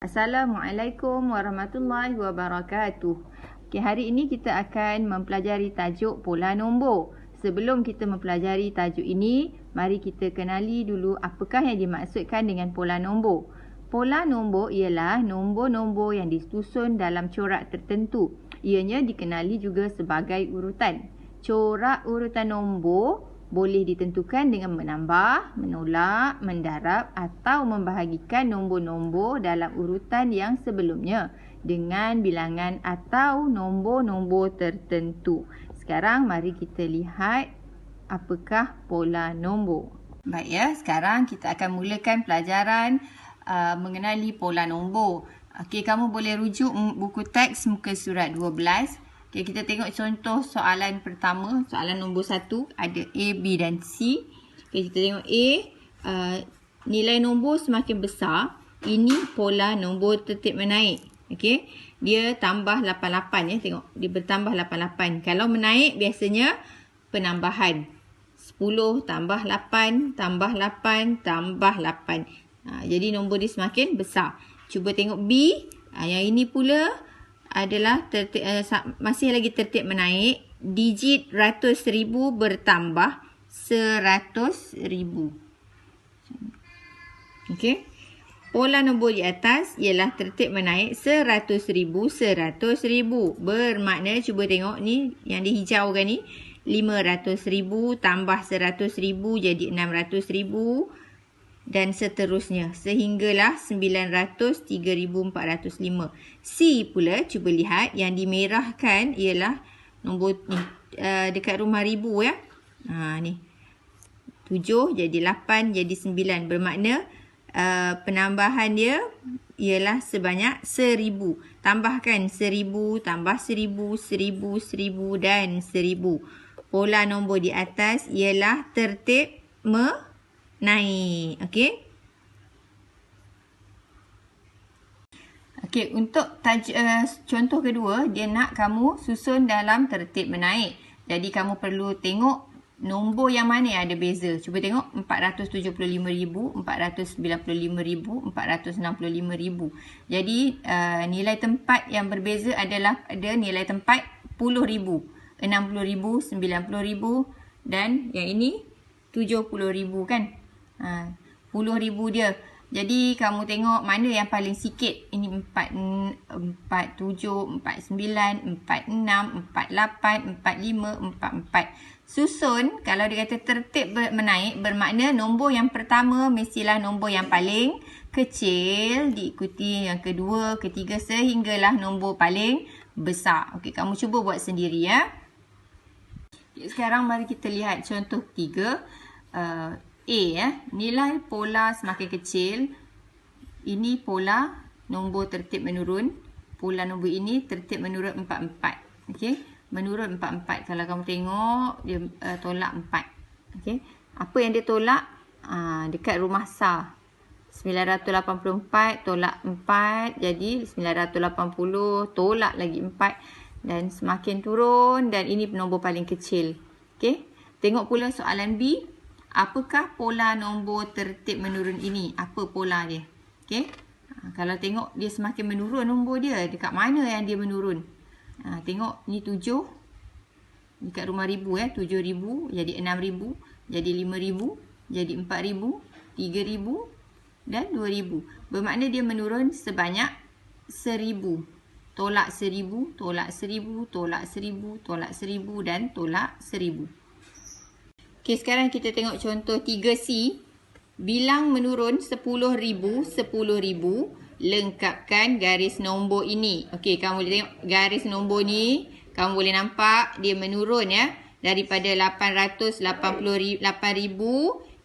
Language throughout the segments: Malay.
Assalamualaikum warahmatullahi wabarakatuh. Okay, hari ini kita akan mempelajari tajuk pola nombor. Sebelum kita mempelajari tajuk ini, mari kita kenali dulu apakah yang dimaksudkan dengan pola nombor. Pola nombor ialah nombor-nombor yang disusun dalam corak tertentu. Ianya dikenali juga sebagai urutan. Corak urutan nombor boleh ditentukan dengan menambah, menolak, mendarab atau membahagikan nombor-nombor dalam urutan yang sebelumnya dengan bilangan atau nombor-nombor tertentu. Sekarang mari kita lihat apakah pola nombor. Baik ya, sekarang kita akan mulakan pelajaran mengenali pola nombor. Okey, kamu boleh rujuk buku teks muka surat 12. Okay, kita tengok contoh soalan pertama, soalan nombor 1, ada A, B dan C. Okay, kita tengok A, nilai nombor semakin besar, ini pola nombor tertib menaik. Okay, dia tambah 88 ya, tengok dia bertambah 88. Kalau menaik biasanya penambahan 10 tambah 8, tambah 8, tambah 8. Jadi nombor dia semakin besar. Cuba tengok B, yang ini pula adalah masih lagi tertib menaik, digit ratus ribu bertambah 100,000. Okey. Pola nombor di atas ialah tertib menaik 100,000, 100,000. Bermakna cuba tengok ni yang dihijaukan ni 500,000 tambah 100,000 jadi 600,000 dan seterusnya sehinggalah 900, 3,405. C pula cuba lihat yang dimerahkan ialah nombor ni dekat rumah ribu ya. Ni 7 jadi 8 jadi 9, bermakna penambahan dia ialah sebanyak 1,000. Tambahkan 1,000 tambah 1,000, 1,000, 1,000 dan 1,000. Pola nombor di atas ialah tertib naik. Okey. Okey, untuk contoh kedua, dia nak kamu susun dalam tertib menaik. Jadi kamu perlu tengok nombor yang mana yang ada beza. Cuba tengok 475,000, 495,000, 465,000. Jadi nilai tempat yang berbeza adalah ada nilai tempat 10,000, 60,000, 90,000 dan yang ini 70,000 kan. 10,000 dia. Jadi kamu tengok mana yang paling sikit. Ini 47, 49, 46, 48, 45, 44. Susun, kalau dia kata tertib menaik, bermakna nombor yang pertama mestilah nombor yang paling kecil, diikuti yang kedua, ketiga sehinggalah nombor paling besar. Okey, kamu cuba buat sendiri ya. Sekarang mari kita lihat contoh 3. A ya, nilai pola semakin kecil. Ini pola nombor tertib menurun. Pola nombor ini tertib menurun 44. Okey, menurun 44. Kalau kamu tengok dia tolak 4. Okey, apa yang dia tolak? Dekat rumah sah. 984 tolak 4 jadi 980, tolak lagi 4 dan semakin turun dan ini nombor paling kecil. Okey, tengok pula soalan B. Apakah pola nombor tertib menurun ini? Apa pola dia? Okey. Kalau tengok dia semakin menurun nombor dia, dekat mana yang dia menurun? Tengok ni 7. Dekat rumah ribu ya, 7,000 jadi 6,000, jadi 5,000, jadi 4,000, 3,000 dan 2,000. Bermakna dia menurun sebanyak 1,000. Tolak 1,000, tolak 1,000, tolak 1,000, tolak 1,000 dan tolak 1,000. Okey, sekarang kita tengok contoh 3C. Bilang menurun 10,000, 10,000. Lengkapkan garis nombor ini. Okey, kamu boleh tengok garis nombor ni. Kamu boleh nampak dia menurun ya. Daripada 888,000,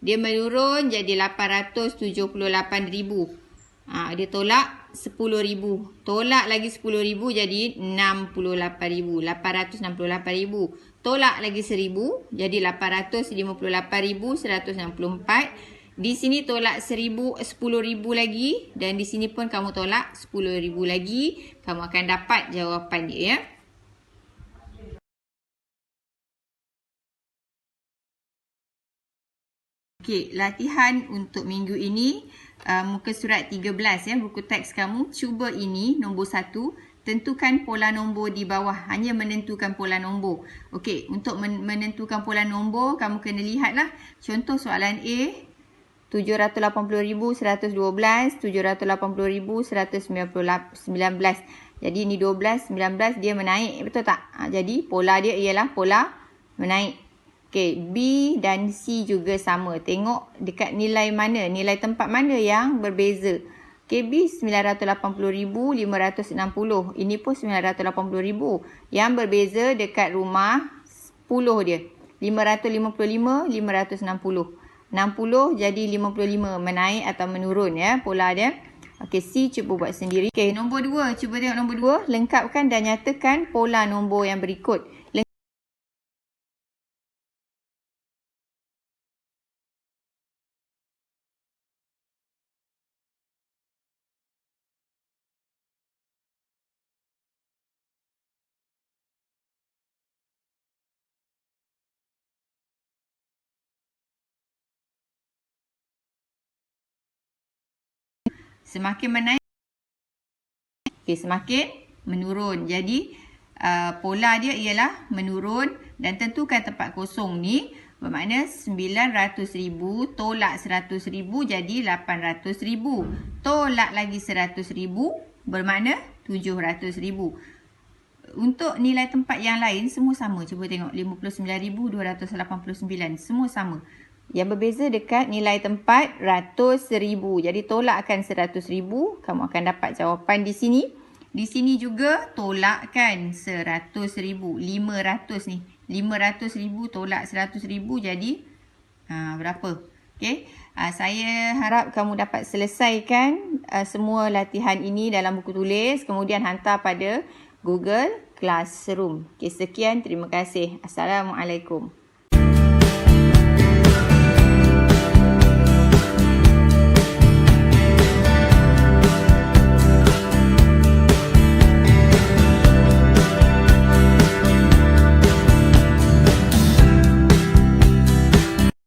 dia menurun jadi 878,000. Dia tolak 10,000. Tolak lagi 10,000 jadi 68,000. 868,000. Tolak lagi 1,000 jadi 858,164. Di sini tolak 10,000 lagi dan di sini pun kamu tolak 10,000 lagi. Kamu akan dapat jawapan dia ya. Okey, latihan untuk minggu ini muka surat 13 ya, buku teks kamu. Cuba ini nombor 1, tentukan pola nombor di bawah. Hanya menentukan pola nombor. Okey, untuk menentukan pola nombor kamu kena lihatlah. Contoh soalan A, 780,112, 780,119. Jadi ni 12, 19 dia menaik, betul tak? Jadi pola dia ialah pola menaik. Okey, B dan C juga sama. Tengok dekat nilai mana, nilai tempat mana yang berbeza. Okey, B 980,560. Ini pun 980,000. Yang berbeza dekat rumah 10 dia. 555, 560. 60 jadi 55, menaik atau menurun ya pola dia. Okey, C cuba buat sendiri. Okey, nombor 2, cuba tengok nombor 2, lengkapkan dan nyatakan pola nombor yang berikut. Semakin menaik, okey, semakin menurun. Jadi pola dia ialah menurun dan tentukan tempat kosong ni bermakna 900,000 tolak 100,000 jadi 800,000. Tolak lagi 100,000 bermakna 700,000. Untuk nilai tempat yang lain semua sama. Cuba tengok 59,289 semua sama. Yang berbeza dekat nilai tempat ratus ribu. Jadi tolakkan 100,000, kamu akan dapat jawapan di sini. Di sini juga tolakkan 100,000. 500 ni. 500,000 tolak 100,000 jadi berapa? Okey. Saya harap kamu dapat selesaikan semua latihan ini dalam buku tulis. Kemudian hantar pada Google Classroom. Okey, sekian. Terima kasih. Assalamualaikum.